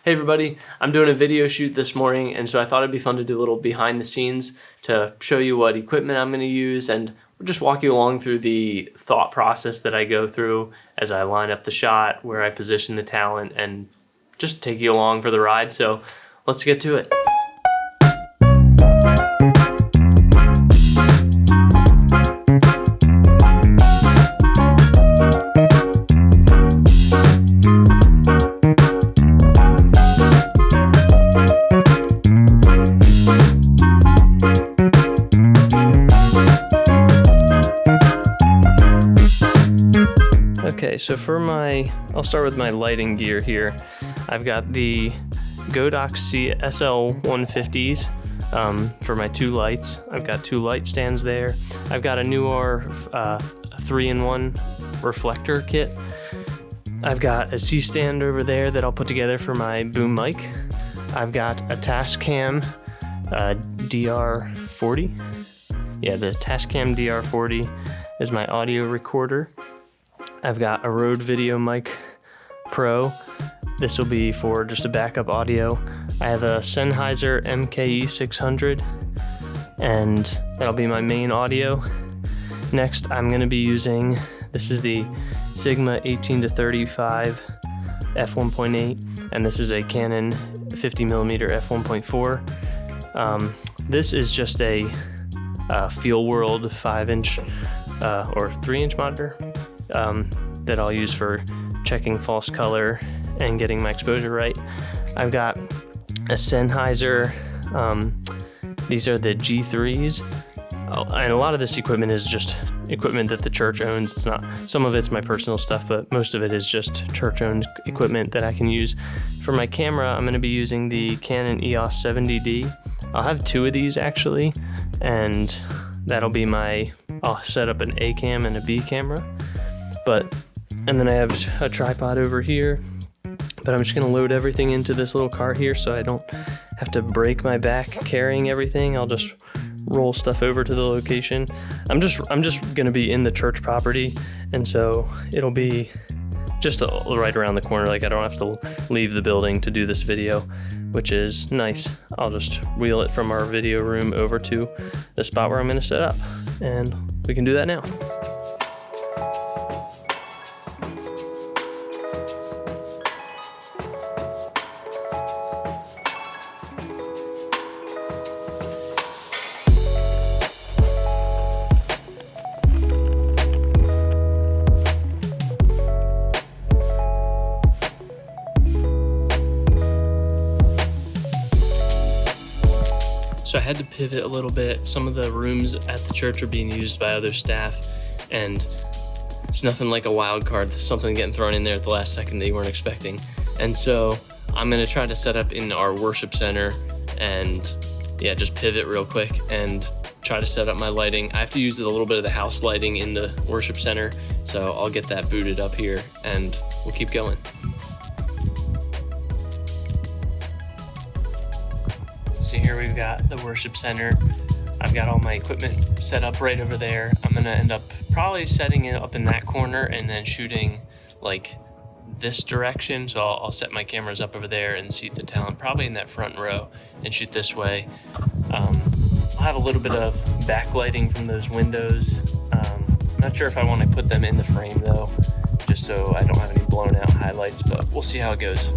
Hey everybody, I'm doing a video shoot this morning, and so I thought it'd be fun to do a little behind the scenes to show you what equipment I'm going to use and just walk you along through the thought process that I go through as I line up the shot, where I position the talent, and just take you along for the ride. So let's get to it. Okay, so I'll start with my lighting gear here. I've got the Godox SL150s for my two lights. I've got two light stands there. I've got a Nuar 3-in-1 reflector kit. I've got a C-stand over there that I'll put together for my boom mic. I've got a Tascam DR40. Yeah, the Tascam DR40 is my audio recorder. I've got a Rode VideoMic Pro. This will be for just a backup audio. I have a Sennheiser MKE600, and that'll be my main audio. Next, I'm going to be using, this is the Sigma 18-35 f1.8, and this is a Canon 50mm f1.4. This is just a FeelWorld 5-inch or 3-inch monitor that I'll use for checking false color and getting my exposure right. I've got a Sennheiser, these are the G3s, and a lot of this equipment is just equipment that the church owns. It's not, some of it's my personal stuff, but most of it is just church-owned equipment that I can use. For my camera, I'm going to be using the Canon EOS 70D. I'll have two of these actually, and that'll be I'll set up an A cam and a B camera. And then I have a tripod over here, but I'm just going to load everything into this little cart here so I don't have to break my back carrying everything. I'll just roll stuff over to the location. I'm just going to be in the church property, and so it'll be just right around the corner. Like, I don't have to leave the building to do this video, which is nice. I'll just wheel it from our video room over to the spot where I'm going to set up, and we can do that now. So I had to pivot a little bit. Some of the rooms at the church are being used by other staff, and it's nothing like a wild card, something getting thrown in there at the last second that you weren't expecting. And so I'm gonna try to set up in our worship center and just pivot real quick and try to set up my lighting. I have to use a little bit of the house lighting in the worship center, so I'll get that booted up here and we'll keep going. So here we've got the worship center. I've got all my equipment set up right over there. I'm gonna end up probably setting it up in that corner and then shooting like this direction. So I'll set my cameras up over there and seat the talent probably in that front row and shoot this way. I'll have a little bit of backlighting from those windows. I'm not sure if I want to put them in the frame though, just so I don't have any blown out highlights, but we'll see how it goes.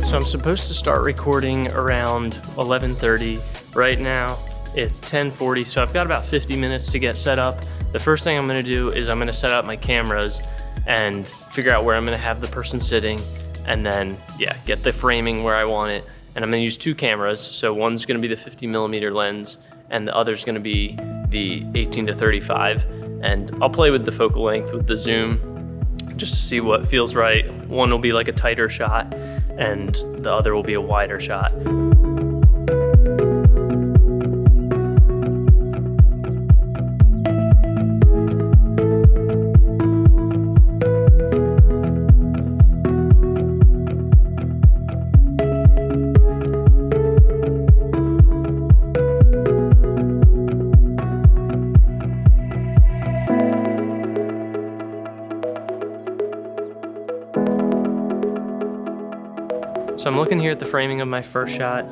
So I'm supposed to start recording around 11:30. Right now it's 10:40, so I've got about 50 minutes to get set up. The first thing I'm going to do is I'm going to set up my cameras and figure out where I'm going to have the person sitting, and then get the framing where I want it. And I'm going to use two cameras, so one's going to be the 50mm lens and the other's going to be the 18-35, and I'll play with the focal length with the zoom just to see what feels right. One will be like a tighter shot and the other will be a wider shot. So I'm looking here at the framing of my first shot.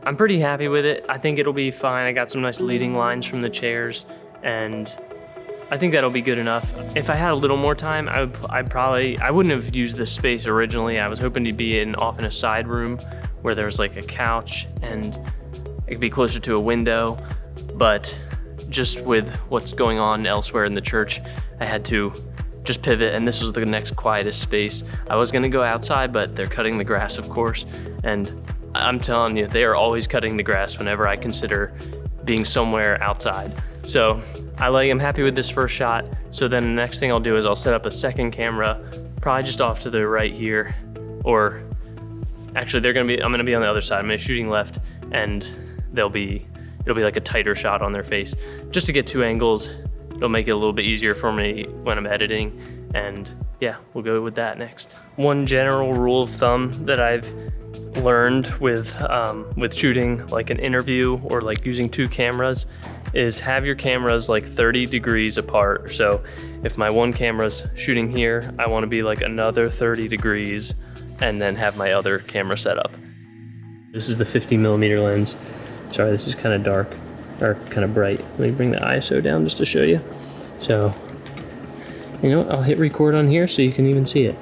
I'm pretty happy with it. I think it'll be fine. I got some nice leading lines from the chairs, and I think that'll be good enough. If I had a little more time, I wouldn't have used this space originally. I was hoping to be off in a side room where there's like a couch and it could be closer to a window, but just with what's going on elsewhere in the church, I had to just pivot, and this was the next quietest space. I was gonna go outside, but they're cutting the grass, of course, and I'm telling you, they are always cutting the grass whenever I consider being somewhere outside. So I'm happy with this first shot. So then the next thing I'll do is I'll set up a second camera, probably just off to the right here, or actually I'm gonna be on the other side. I'm gonna be shooting left, and it'll be like a tighter shot on their face, just to get 2 angles. It'll make it a little bit easier for me when I'm editing, and yeah, we'll go with that next. One general rule of thumb that I've learned with shooting like an interview or like using 2 cameras is have your cameras like 30 degrees apart. So if my one camera's shooting here, I want to be like another 30 degrees and then have my other camera set up. This is the 50mm lens. Sorry, this is kind of dark or kind of bright. Let me bring the ISO down just to show you. So, I'll hit record on here so you can even see it.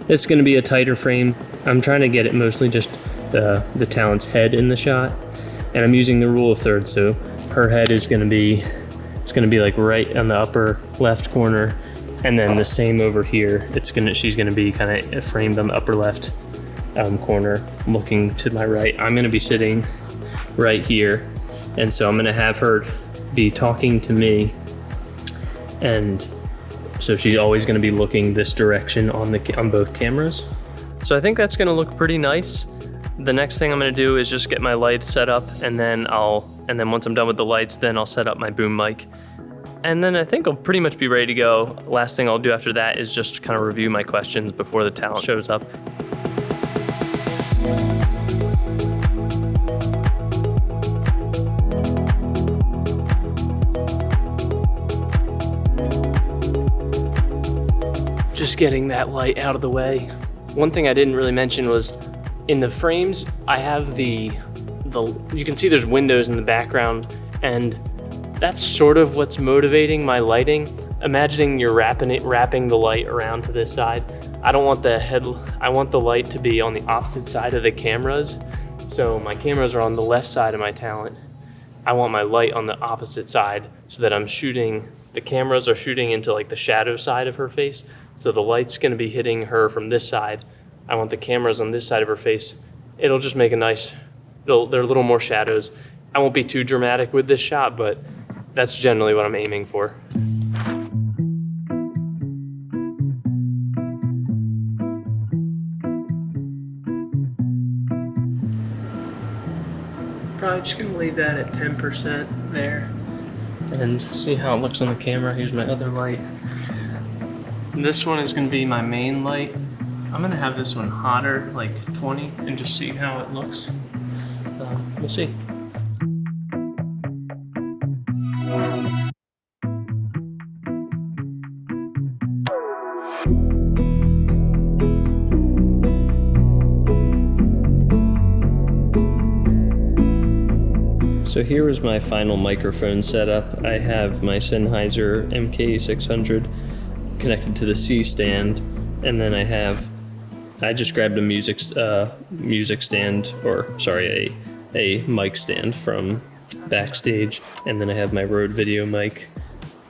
It's going to be a tighter frame. I'm trying to get it mostly just the talent's head in the shot, and I'm using the rule of thirds. So her head is going to be like right on the upper left corner, and then the same over here. She's going to be kind of framed on the upper left corner, looking to my right. I'm going to be sitting right here, and so I'm going to have her be talking to me, and so she's always going to be looking this direction on both cameras. So I think that's going to look pretty nice. The next thing I'm going to do is just get my lights set up, and then once I'm done with the lights, then I'll set up my boom mic. And then I think I'll pretty much be ready to go. Last thing I'll do after that is just kind of review my questions before the talent shows up. Just getting that light out of the way. One thing I didn't really mention was in the frames, I have you can see there's windows in the background, and that's sort of what's motivating my lighting. Imagining you're wrapping the light around to this side. I want the light to be on the opposite side of the cameras. So my cameras are on the left side of my talent. I want my light on the opposite side so that the cameras are shooting into like the shadow side of her face. So the light's gonna be hitting her from this side. I want the cameras on this side of her face. It'll just make there are a little more shadows. I won't be too dramatic with this shot, but that's generally what I'm aiming for. Probably just gonna leave that at 10% there and see how it looks on the camera. Here's my other light. This one is gonna be my main light. I'm gonna have this one hotter, like 20, and just see how it looks. We'll see. So here is my final microphone setup. I have my Sennheiser MK600 connected to the C stand, and then I just grabbed a music stand, a mic stand from Backstage, and then I have my Rode VideoMic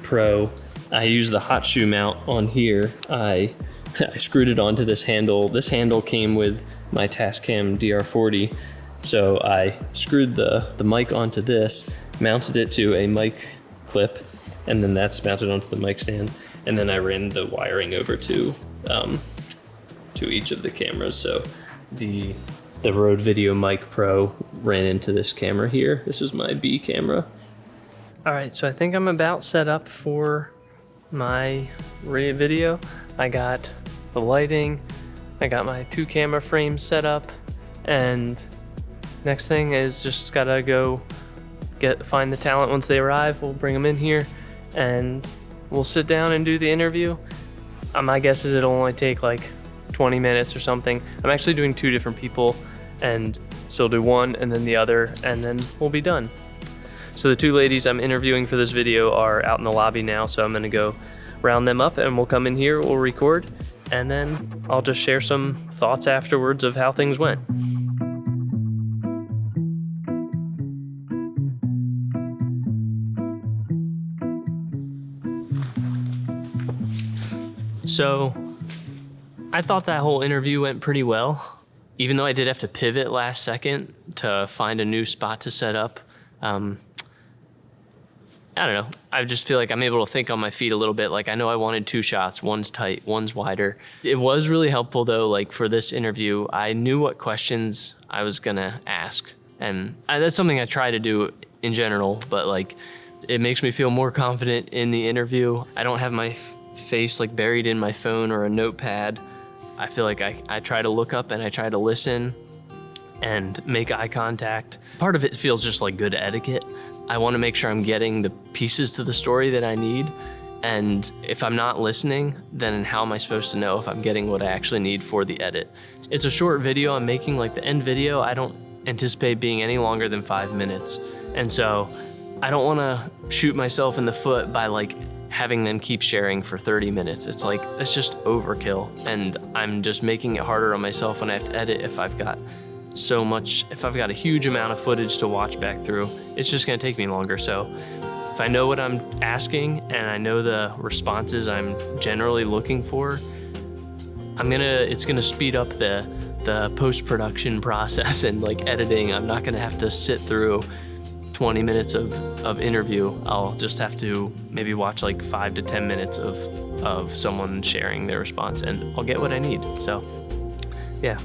Pro. I use the hot shoe mount on here. I screwed it onto this handle. This handle came with my Tascam DR40. So I screwed the mic onto this, mounted it to a mic clip, and then that's mounted onto the mic stand. And then I ran the wiring over to each of the cameras. So the Rode VideoMic Pro ran into this camera here. This is my B camera. All right, so I think I'm about set up for my video. I got the lighting, I got my 2 camera frames set up, and next thing is just gotta go find the talent once they arrive. We'll bring them in here and we'll sit down and do the interview. My guess is it'll only take like 20 minutes or something. I'm actually doing 2 different people, and so I'll do one and then the other, and then we'll be done. So the 2 ladies I'm interviewing for this video are out in the lobby now, so I'm gonna go round them up and we'll come in here, we'll record, and then I'll just share some thoughts afterwards of how things went. So I thought that whole interview went pretty well, even though I did have to pivot last second to find a new spot to set up. I don't know. I just feel like I'm able to think on my feet a little bit. Like, I know I wanted 2 shots. One's tight, one's wider. It was really helpful though. Like, for this interview, I knew what questions I was gonna ask. And that's something I try to do in general, but like, it makes me feel more confident in the interview. I don't have my face like buried in my phone or a notepad. I feel like I try to look up and I try to listen and make eye contact. Part of it feels just like good etiquette. I want to make sure I'm getting the pieces to the story that I need. And if I'm not listening, then how am I supposed to know if I'm getting what I actually need for the edit? It's a short video I'm making. Like, the end video, I don't anticipate being any longer than 5 minutes. And so I don't want to shoot myself in the foot by like having them keep sharing for 30 minutes. It's like, that's just overkill. And I'm just making it harder on myself when I have to edit if I've got a huge amount of footage to watch back through. It's just gonna take me longer. So if I know what I'm asking and I know the responses I'm generally looking for, it's gonna speed up the post-production process and like editing. I'm not gonna have to sit through 20 minutes of interview. I'll just have to maybe watch like 5 to 10 minutes of someone sharing their response, and I'll get what I need. So yeah,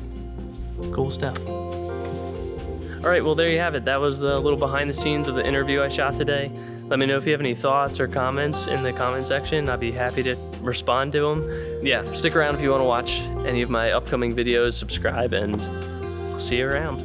cool stuff. All right, well, there you have it. That was the little behind the scenes of the interview I shot today. Let me know if you have any thoughts or comments in the comment section. I'd be happy to respond to them. Yeah, stick around if you want to watch any of my upcoming videos, subscribe, and I'll see you around.